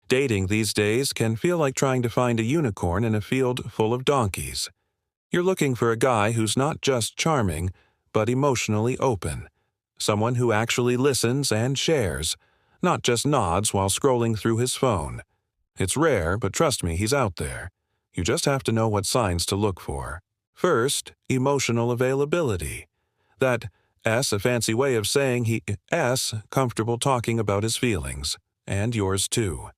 Dating these days can feel like trying to find a unicorn in a field full of donkeys. You're looking for a guy who's not just charming, but emotionally open. Someone who actually listens and shares, not just nods while scrolling through his phone. It's rare, but trust me, he's out there. You just have to know what signs to look for. First, emotional availability. That S, a fancy way of saying comfortable talking about his feelings, and yours too.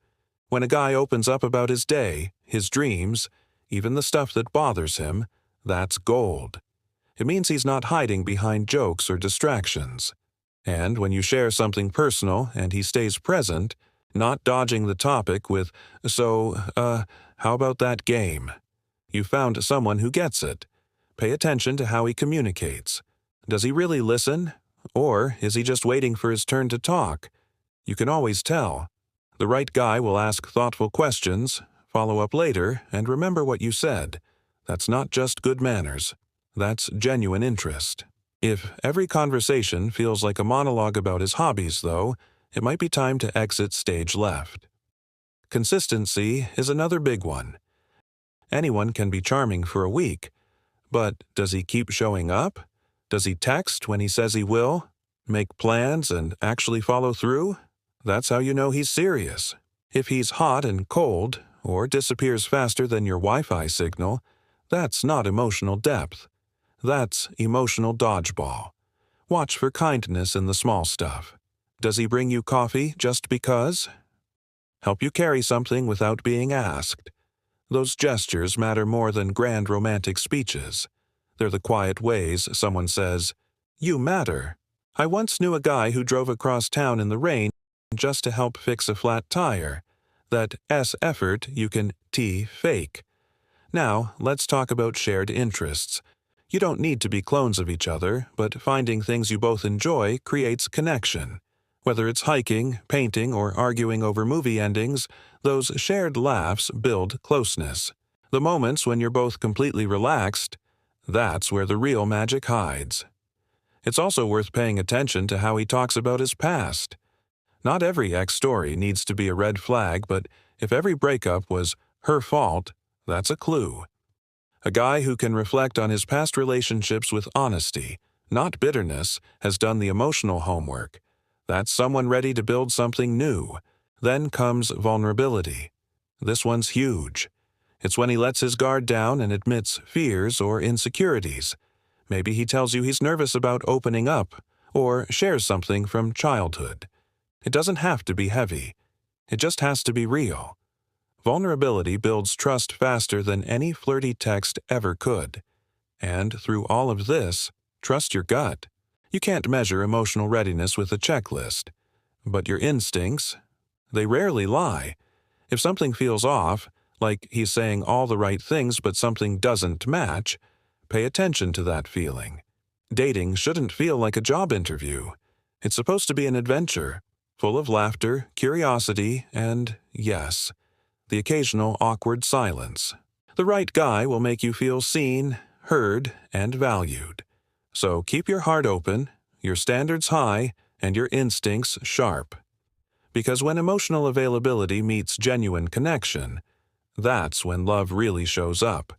When a guy opens up about his day, his dreams, even the stuff that bothers him, that's gold. It means he's not hiding behind jokes or distractions. And when you share something personal and he stays present, not dodging the topic with, how about that game? You found someone who gets it. Pay attention to how he communicates. Does he really listen? Or is he just waiting for his turn to talk? You can always tell. The right guy will ask thoughtful questions, follow up later, and remember what you said. That's not just good manners. That's genuine interest. If every conversation feels like a monologue about his hobbies, though, it might be time to exit stage left. Consistency is another big one. Anyone can be charming for a week, but does he keep showing up? Does he text when he says he will? Make plans and actually follow through? That's how you know he's serious. If he's hot and cold, or disappears faster than your Wi-Fi signal, that's not emotional depth. That's emotional dodgeball. Watch for kindness in the small stuff. Does he bring you coffee just because? Help you carry something without being asked. Those gestures matter more than grand romantic speeches. They're the quiet ways someone says, "You matter." I once knew a guy who drove across town in the rain just to help fix a flat tire. That S effort you can T fake. Now, let's talk about shared interests. You don't need to be clones of each other, but finding things you both enjoy creates connection. Whether it's hiking, painting, or arguing over movie endings, those shared laughs build closeness. The moments when you're both completely relaxed, that's where the real magic hides. It's also worth paying attention to how he talks about his past. Not every ex story needs to be a red flag, but if every breakup was her fault, that's a clue. A guy who can reflect on his past relationships with honesty, not bitterness, has done the emotional homework. That's someone ready to build something new. Then comes vulnerability. This one's huge. It's when he lets his guard down and admits fears or insecurities. Maybe he tells you he's nervous about opening up, or shares something from childhood. It doesn't have to be heavy. It just has to be real. Vulnerability builds trust faster than any flirty text ever could. And through all of this, trust your gut. You can't measure emotional readiness with a checklist. But your instincts, they rarely lie. If something feels off, like he's saying all the right things but something doesn't match, pay attention to that feeling. Dating shouldn't feel like a job interview. It's supposed to be an adventure, full of laughter, curiosity, and, yes, the occasional awkward silence. The right guy will make you feel seen, heard, and valued. So keep your heart open, your standards high, and your instincts sharp. Because when emotional availability meets genuine connection, that's when love really shows up.